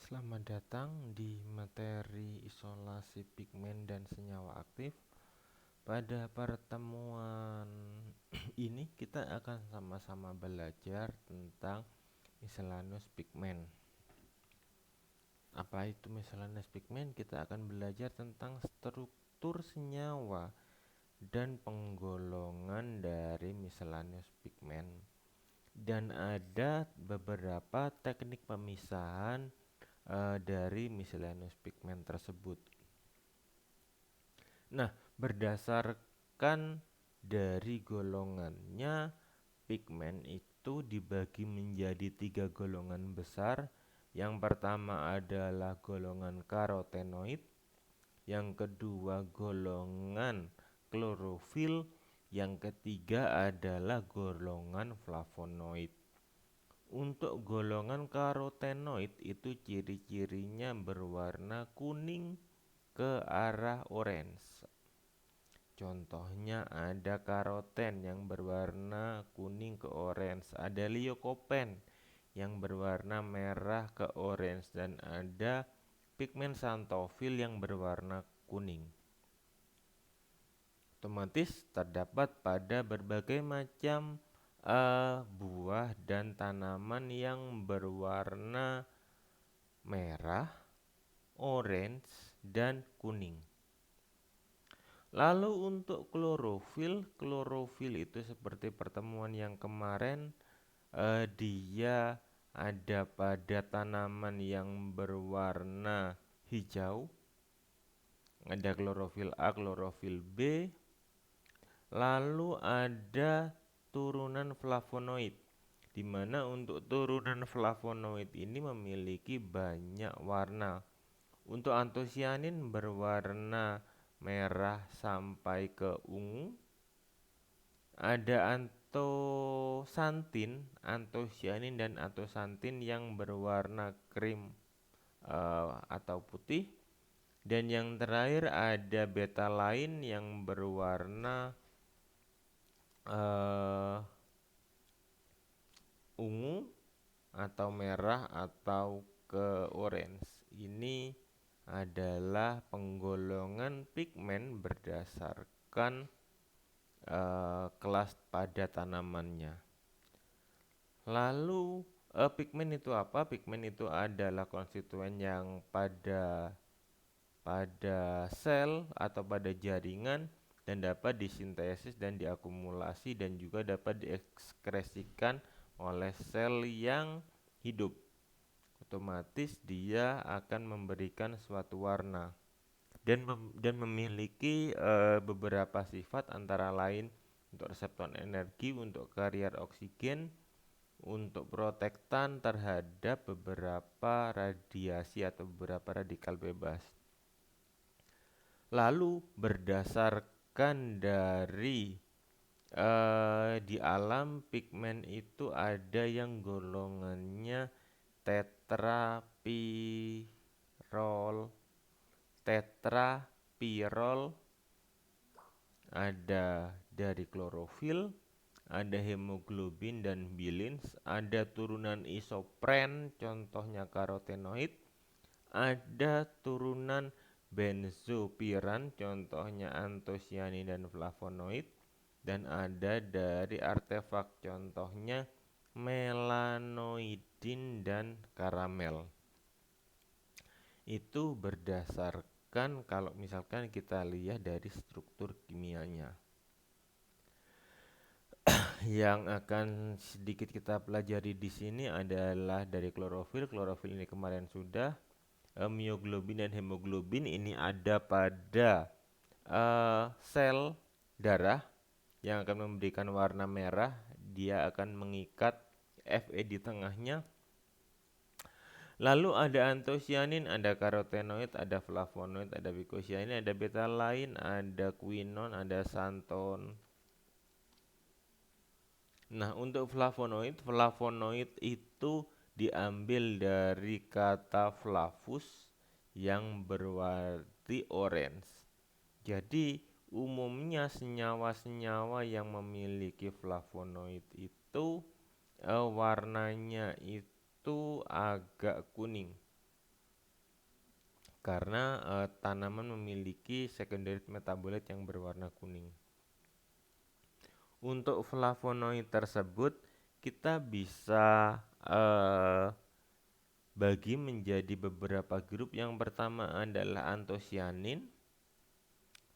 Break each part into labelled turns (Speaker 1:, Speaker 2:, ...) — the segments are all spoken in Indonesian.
Speaker 1: Selamat datang di materi isolasi pigmen dan senyawa aktif. Pada pertemuan ini kita akan sama-sama belajar tentang miscellaneous pigment. Apa itu miscellaneous pigment? Kita akan belajar tentang struktur senyawa dan penggolongan dari miscellaneous pigment. Dan ada beberapa teknik pemisahan dari miscellaneous pigment tersebut. Nah, berdasarkan dari golongannya, pigmen itu dibagi menjadi 3 golongan besar. Yang pertama adalah golongan karotenoid, yang kedua golongan klorofil, yang ketiga adalah golongan flavonoid. Untuk golongan karotenoid itu ciri-cirinya berwarna kuning ke arah orange. Contohnya ada karoten yang berwarna kuning ke orange, ada leukopen yang berwarna merah ke orange, dan ada pigmen xanthofil yang berwarna kuning. Otomatis terdapat pada berbagai macam buah dan tanaman yang berwarna merah, orange, dan kuning. Lalu untuk klorofil itu seperti pertemuan yang kemarin, dia ada pada tanaman yang berwarna hijau, ada klorofil A, klorofil B. Lalu ada turunan flavonoid, di mana untuk turunan flavonoid ini memiliki banyak warna. Untuk antosianin berwarna merah sampai ke ungu. Ada antosianin dan antosantin yang berwarna krim atau putih. Dan yang terakhir ada betalain yang berwarna ungu atau merah atau ke orange. Ini adalah penggolongan pigmen berdasarkan kelas pada tanamannya. Lalu pigmen itu apa? Pigmen itu adalah konstituen yang pada sel atau pada jaringan dan dapat disintesis dan diakumulasi dan juga dapat diekskresikan oleh sel yang hidup. Otomatis dia akan memberikan suatu warna dan memiliki beberapa sifat, antara lain untuk reseptor energi, untuk karier oksigen, untuk protektan terhadap beberapa radiasi atau beberapa radikal bebas. Lalu berdasarkan dari di alam pigmen itu ada yang golongannya tetrapirol, ada dari klorofil, ada hemoglobin dan bilins, ada turunan isopren, contohnya karotenoid, ada turunan benzopiran, contohnya antosianin dan flavonoid, dan ada dari artefak, contohnya melanoidin dan karamel. Itu berdasarkan kalau misalkan kita lihat dari struktur kimianya. Yang akan sedikit kita pelajari di sini adalah dari klorofil. Klorofil ini kemarin sudah. Mioglobin dan hemoglobin ini ada pada sel darah yang akan memberikan warna merah. Dia akan mengikat Fe di tengahnya. Lalu ada antosianin, ada karotenoid, ada flavonoid, ada vicosianin, ada betalain, ada quinon, ada xanthon. Nah, untuk flavonoid itu diambil dari kata flavus yang berarti orange. Jadi umumnya senyawa-senyawa yang memiliki flavonoid itu warnanya itu agak kuning. karena tanaman memiliki secondary metabolite yang berwarna kuning. Untuk flavonoid tersebut kita bisa bagi menjadi beberapa grup. Yang pertama adalah antosianin,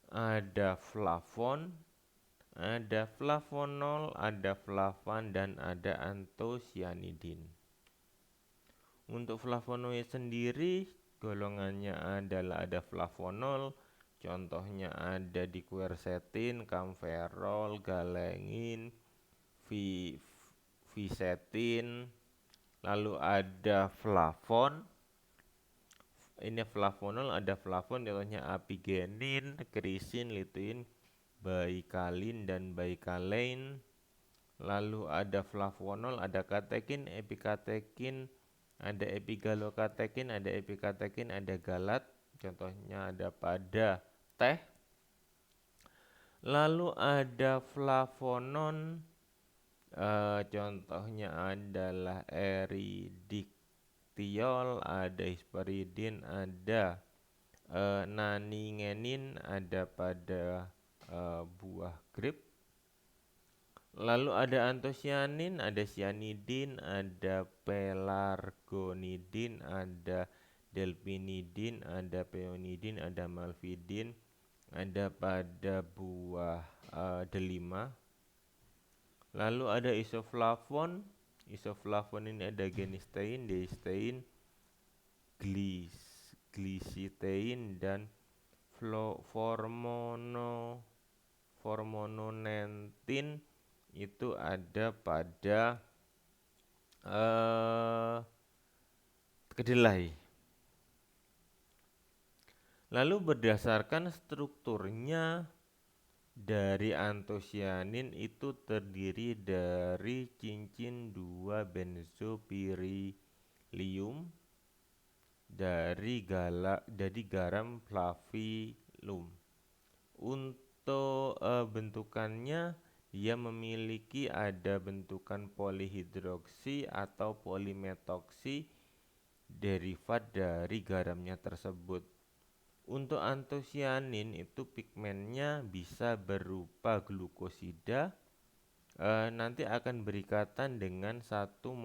Speaker 1: ada flavon, ada flavonol, ada flavan, dan ada antosianidin. Untuk flavonoid sendiri golongannya adalah ada flavonol, contohnya ada di quercetin, camphorol, galangin, visetin. Lalu ada flavon, ini flavonol, ada flavon contohnya apigenin, krisin, lutein, baikalin, dan baikalein. Lalu ada flavonol, ada katekin, epikatekin, ada epigalokatekin, ada epikatekin, ada galat, contohnya ada pada teh. Lalu ada flavonon, contohnya adalah eridiktiol, ada hesperidin, ada naningenin, ada pada buah grapes. Lalu ada antosianin, ada cyanidin, ada pelargonidin, ada delphinidin, ada peonidin, ada malvidin, ada pada buah delima. Lalu ada isoflavon. Isoflavon ini ada genistein, deistein, glycitein, dan formononentin itu ada pada kedelai. Lalu berdasarkan strukturnya, dari antosianin itu terdiri dari cincin 2 benzopyrilium, dari garam flavillum. Untuk bentukannya, dia memiliki ada bentukan polihidroksi atau polimetoksi derivat dari garamnya tersebut. Untuk antosianin itu pigmennya bisa berupa glukosida, nanti akan berikatan dengan satu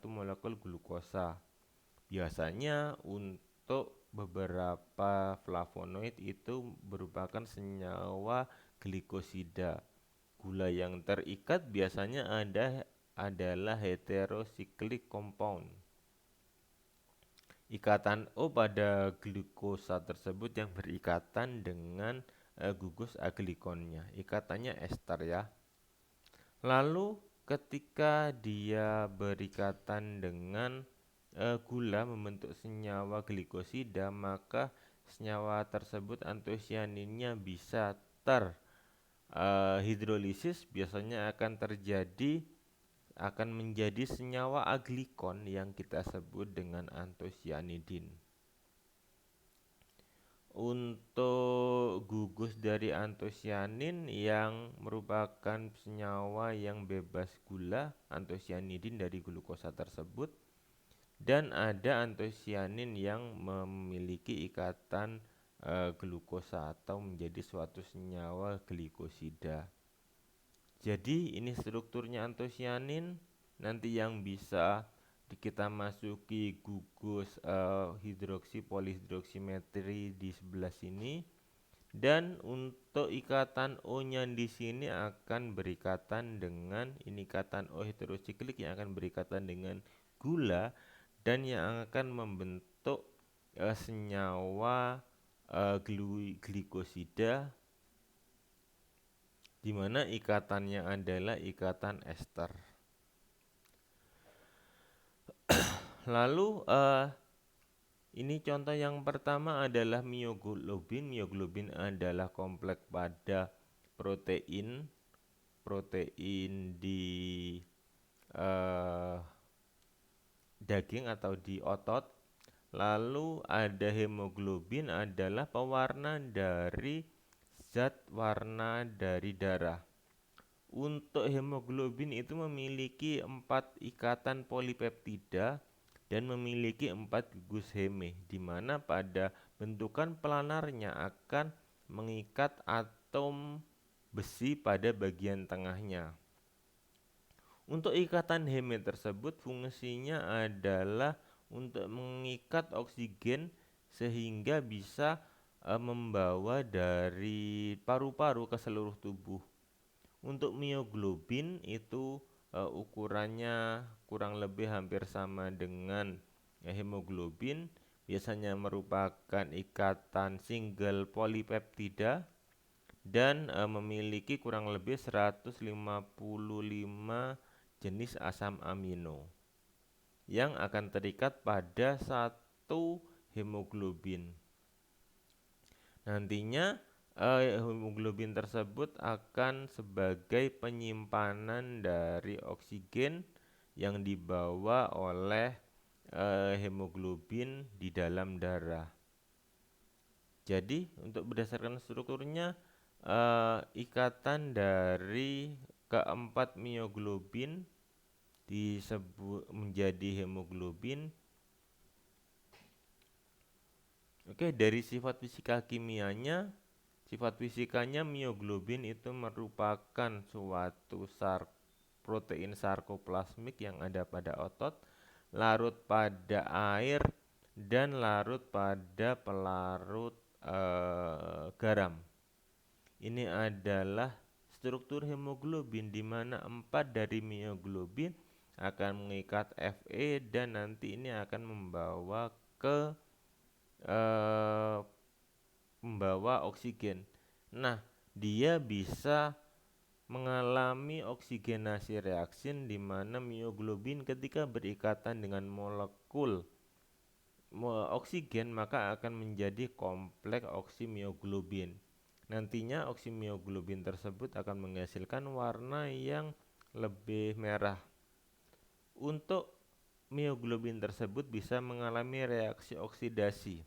Speaker 1: molekul glukosa. Biasanya untuk beberapa flavonoid itu merupakan senyawa glikosida. Gula yang terikat biasanya adalah heterocyclic compound. Ikatan O pada glukosa tersebut yang berikatan dengan gugus aglikonnya. Ikatannya ester ya. Lalu ketika dia berikatan dengan gula membentuk senyawa glikosida, maka senyawa tersebut antosianinnya bisa hidrolisis, biasanya akan menjadi senyawa aglikon yang kita sebut dengan antosianidin. Untuk gugus dari antosianin yang merupakan senyawa yang bebas gula, antosianidin dari glukosa tersebut, dan ada antosianin yang memiliki ikatan glukosa atau menjadi suatu senyawa glikosida. Jadi ini strukturnya antosianin, nanti yang bisa kita masuki gugus hidroksi polihidroksimetri di sebelah sini, dan untuk ikatan O-nya di sini akan berikatan dengan ini ikatan O heterosiklik yang akan berikatan dengan gula dan yang akan membentuk senyawa glikosida, di mana ikatannya adalah ikatan ester. Lalu ini contoh yang pertama adalah mioglobin. Mioglobin adalah kompleks pada protein di daging atau di otot. Lalu ada hemoglobin, adalah pewarna dari zat warna dari darah. Untuk hemoglobin itu memiliki 4 ikatan polipeptida dan memiliki 4 gugus heme, di mana pada bentukan planarnya akan mengikat atom besi pada bagian tengahnya. Untuk ikatan heme tersebut fungsinya adalah untuk mengikat oksigen sehingga bisa membawa dari paru-paru ke seluruh tubuh. Untuk mioglobin itu ukurannya kurang lebih hampir sama dengan hemoglobin, biasanya merupakan ikatan single polipeptida dan memiliki kurang lebih 155 jenis asam amino yang akan terikat pada satu hemoglobin. Nantinya hemoglobin tersebut akan sebagai penyimpanan dari oksigen yang dibawa oleh hemoglobin di dalam darah. Jadi untuk berdasarkan strukturnya, ikatan dari keempat mioglobin disebut menjadi hemoglobin. Oke, dari sifat fisika kimianya, sifat fisikanya mioglobin itu merupakan suatu protein sarkoplasmik yang ada pada otot, larut pada air, dan larut pada pelarut garam. Ini adalah struktur hemoglobin di mana 4 dari mioglobin akan mengikat Fe dan nanti ini akan membawa oksigen. Nah, dia bisa mengalami oksigenasi reaksin di mana mioglobin ketika berikatan dengan molekul oksigen maka akan menjadi kompleks oksimioglobin. Nantinya oksimioglobin tersebut akan menghasilkan warna yang lebih merah. Untuk mioglobin tersebut bisa mengalami reaksi oksidasi.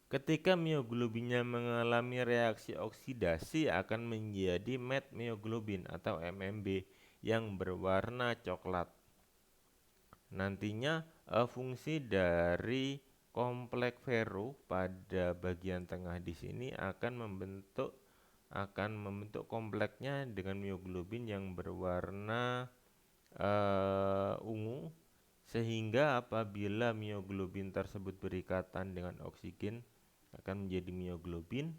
Speaker 1: Ketika mioglobinnya mengalami reaksi oksidasi akan menjadi metmioglobin atau MMB yang berwarna coklat. Nantinya fungsi dari kompleks Fero pada bagian tengah di sini akan membentuk kompleksnya dengan mioglobin yang berwarna ungu, sehingga apabila mioglobin tersebut berikatan dengan oksigen akan menjadi mioglobin,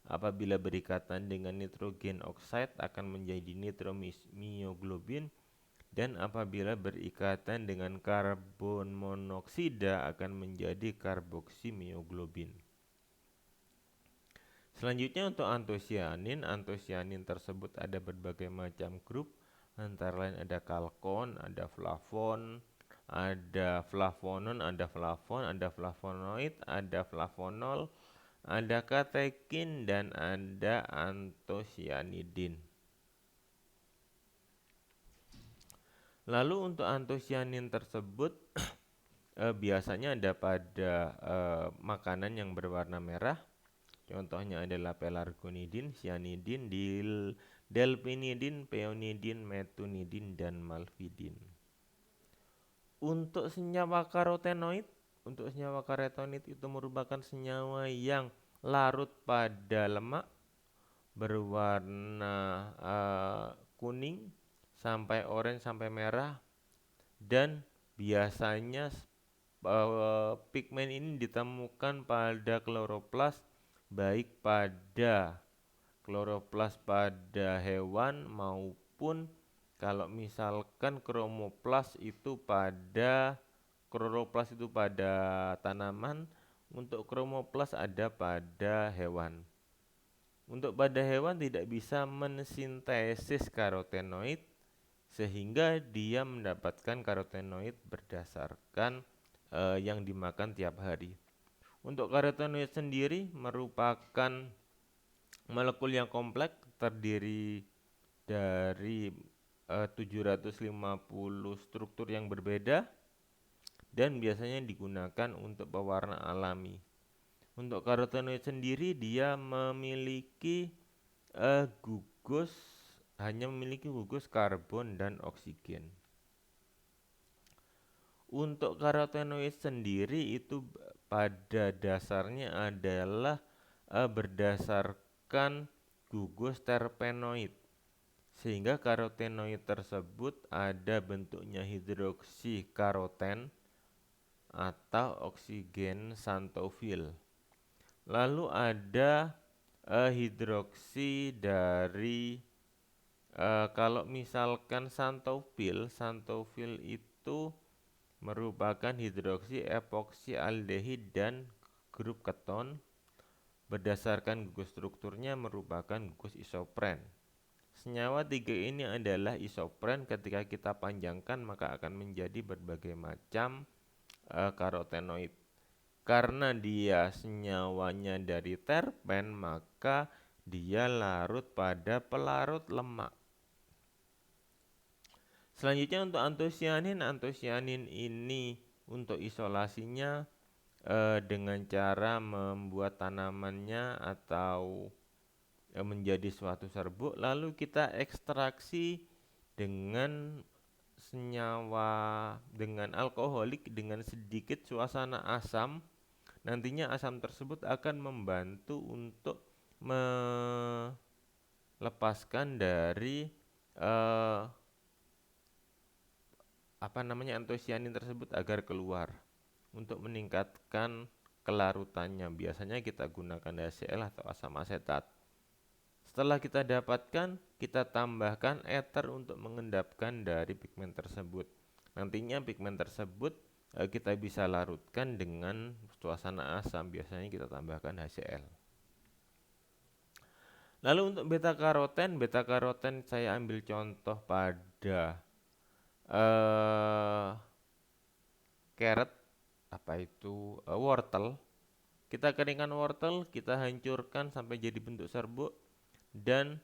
Speaker 1: apabila berikatan dengan nitrogen oxide akan menjadi nitromioglobin, dan apabila berikatan dengan karbon monoksida akan menjadi karboksimioglobin. Selanjutnya untuk antosianin tersebut ada berbagai macam grup, antara lain ada kalkon, ada flavon, ada flavonon, ada flavon, ada flavonoid, ada flavonol, ada katekin, dan ada antosianidin. Lalu untuk antosianin tersebut biasanya ada pada makanan yang berwarna merah. Contohnya adalah pelargonidin, cyanidin, delphinidin, peonidin, metunidin, dan malvidin. Untuk senyawa karotenoid itu merupakan senyawa yang larut pada lemak berwarna kuning sampai orange sampai merah, dan biasanya pigmen ini ditemukan pada kloroplas, baik pada kloroplas pada hewan maupun kalau misalkan kloroplast itu pada tanaman. Untuk kloroplast ada pada hewan. Untuk pada hewan tidak bisa mensintesis karotenoid sehingga dia mendapatkan karotenoid berdasarkan yang dimakan tiap hari. Untuk karotenoid sendiri merupakan molekul yang kompleks, terdiri dari 750 struktur yang berbeda dan biasanya digunakan untuk pewarna alami. Untuk karotenoid sendiri dia memiliki hanya memiliki gugus karbon dan oksigen. Untuk karotenoid sendiri itu pada dasarnya adalah berdasarkan gugus terpenoid, sehingga karotenoid tersebut ada bentuknya hidroksi karoten atau oksigen xanthofil. Lalu ada hidroksi dari kalau misalkan xanthofil itu merupakan hidroksi epoksi aldehid dan grup keton. Berdasarkan gugus strukturnya merupakan gugus isopren. Senyawa tiga ini adalah isopren, ketika kita panjangkan maka akan menjadi berbagai macam karotenoid. Karena dia senyawanya dari terpen, maka dia larut pada pelarut lemak. Selanjutnya untuk antosianin ini untuk isolasinya dengan cara membuat tanamannya atau menjadi suatu serbuk, lalu kita ekstraksi dengan senyawa dengan alkoholik dengan sedikit suasana asam. Nantinya asam tersebut akan membantu untuk melepaskan dari antosianin tersebut agar keluar untuk meningkatkan kelarutannya. Biasanya kita gunakan HCl atau asam asetat. Setelah kita dapatkan, kita tambahkan ether untuk mengendapkan dari pigmen tersebut. Nantinya pigmen tersebut kita bisa larutkan dengan suasana asam. Biasanya kita tambahkan HCl. Lalu untuk beta karoten saya ambil contoh pada carrot, wortel. Kita keringkan wortel, kita hancurkan sampai jadi bentuk serbuk, dan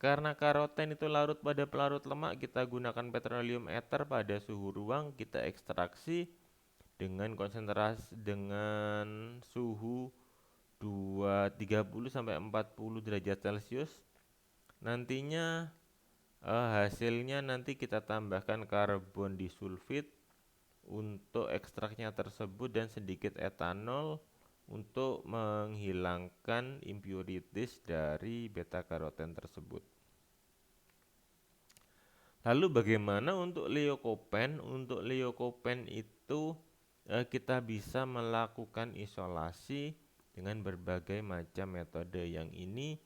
Speaker 1: karena karoten itu larut pada pelarut lemak, kita gunakan petroleum ether pada suhu ruang, kita ekstraksi dengan konsentrasi dengan suhu 30 sampai 40 derajat Celcius. Nantinya hasilnya nanti kita tambahkan karbon disulfid untuk ekstraknya tersebut dan sedikit etanol untuk menghilangkan impurities dari beta karoten tersebut. Lalu bagaimana untuk leukopen? Untuk leukopen itu kita bisa melakukan isolasi dengan berbagai macam metode. Yang ini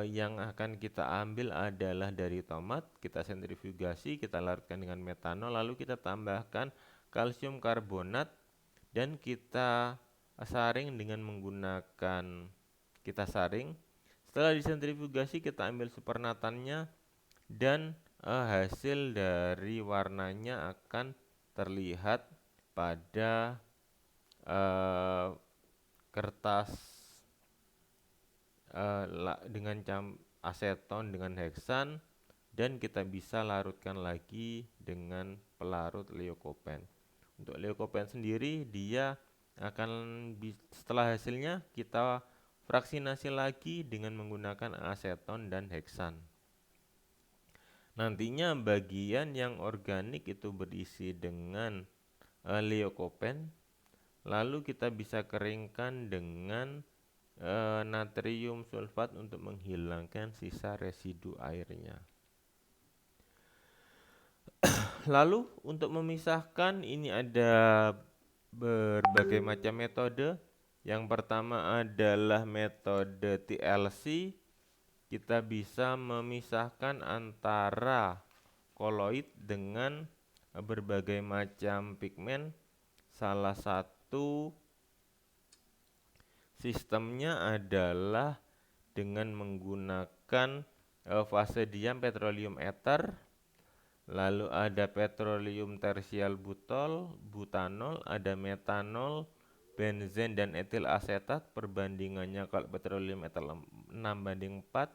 Speaker 1: yang akan kita ambil adalah dari tomat, kita sentrifugasi, kita larutkan dengan metanol, lalu kita tambahkan kalsium karbonat dan kita saring dengan menggunakan Setelah disentrifugasi kita ambil supernatannya dan hasil dari warnanya akan terlihat pada kertas dengan aseton dengan heksan, dan kita bisa larutkan lagi dengan pelarut leukopen. Untuk leukopen sendiri dia akan setelah hasilnya kita fraksinasi lagi dengan menggunakan aseton dan heksan. Nantinya bagian yang organik itu berisi dengan leukopen, lalu kita bisa keringkan dengan natrium sulfat untuk menghilangkan sisa residu airnya. Lalu untuk memisahkan ini ada berbagai macam metode. Yang pertama adalah metode TLC. Kita bisa memisahkan antara koloid dengan berbagai macam pigmen. Salah satu sistemnya adalah dengan menggunakan fase diam petroleum ether, lalu ada petroleum tersial butanol, ada metanol, benzen dan etil asetat. Perbandingannya kalau petroleum ether 6:4,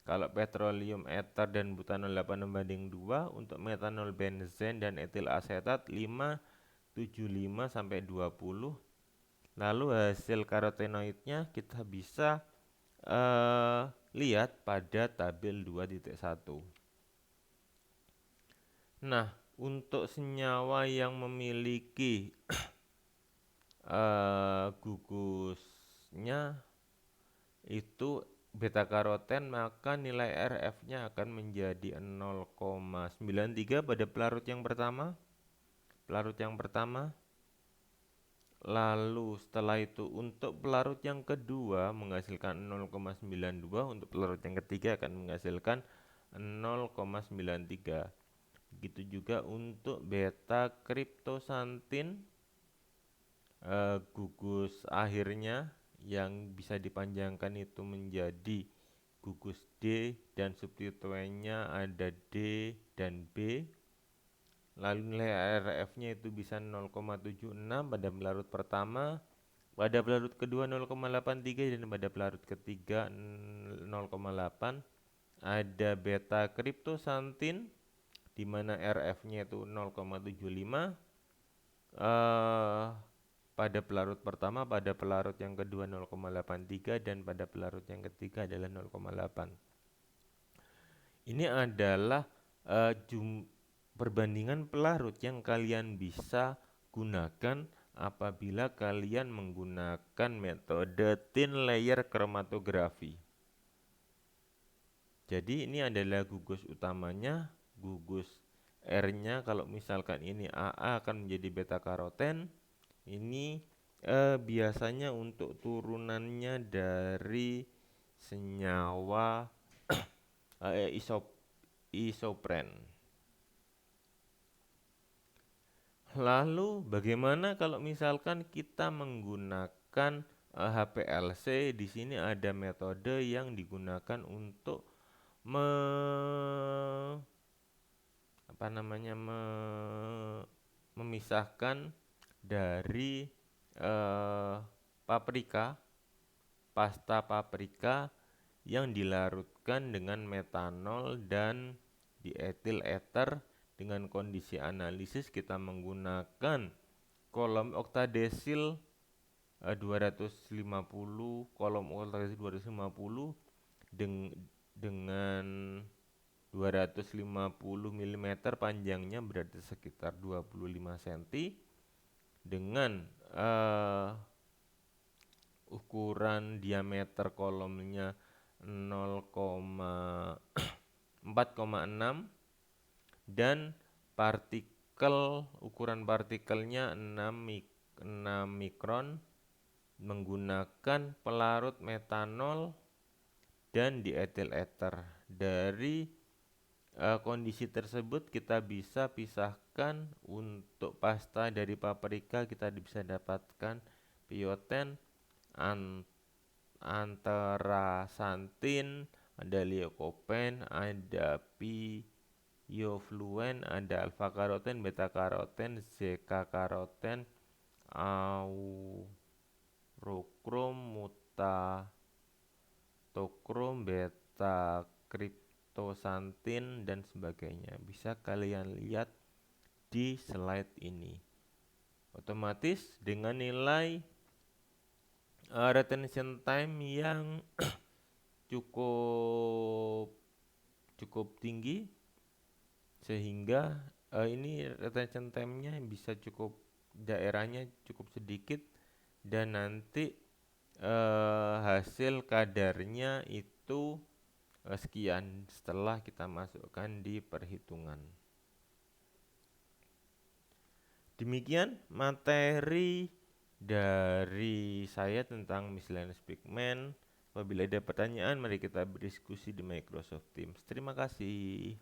Speaker 1: kalau petroleum ether dan butanol 8:2, untuk metanol, benzen dan etil asetat 5:75 sampai 20. Lalu hasil karotenoidnya kita bisa lihat pada tabel 2.1. Nah, Untuk senyawa yang memiliki gugusnya itu beta karoten, maka nilai RF-nya akan menjadi 0,93 pada pelarut yang pertama. Lalu setelah itu untuk pelarut yang kedua menghasilkan 0,92, untuk pelarut yang ketiga akan menghasilkan 0,93. Begitu juga untuk beta kriptosantin, gugus akhirnya yang bisa dipanjangkan itu menjadi gugus D dan substituennya ada D dan B. Lalu nilai RF-nya itu bisa 0,76 pada pelarut pertama, pada pelarut kedua 0,83 dan pada pelarut ketiga 0,8. Ada beta kriptosantin di mana RF-nya itu 0,75. Pada pelarut pertama, pada pelarut yang kedua 0,83 dan pada pelarut yang ketiga adalah 0,8. Ini adalah perbandingan pelarut yang kalian bisa gunakan apabila kalian menggunakan metode thin layer chromatografi. Jadi ini adalah gugus utamanya, gugus R-nya kalau misalkan ini AA akan menjadi beta karoten. Ini biasanya untuk turunannya dari senyawa isopren. Lalu bagaimana kalau misalkan kita menggunakan HPLC? Di sini ada metode yang digunakan untuk memisahkan dari pasta paprika yang dilarutkan dengan metanol dan dietil ether. Dengan kondisi analisis kita menggunakan kolom oktadesil 250, kolom oktadesil 250 dengan 250 mm panjangnya, berarti sekitar 25 cm, dengan ukuran diameter kolomnya 4,6 dan ukuran partikelnya 6 mikron, menggunakan pelarut metanol dan dietil ether. Dari kondisi tersebut kita bisa pisahkan untuk pasta dari paprika, kita bisa dapatkan pioten, anterasantin, ada leukopen, ada piofluen, ada alfa karoten, beta karoten, zeka karoten, aurokrom, mutatokrom, beta kriptosantin dan sebagainya. Bisa kalian lihat di slide ini. Otomatis dengan nilai retention time yang cukup tinggi, sehingga ini retention time-nya bisa daerahnya cukup sedikit, dan nanti hasil kadarnya itu sekian setelah kita masukkan di perhitungan. Demikian materi dari saya tentang miscellaneous pigment. Apabila ada pertanyaan, mari kita berdiskusi di Microsoft Teams. Terima kasih.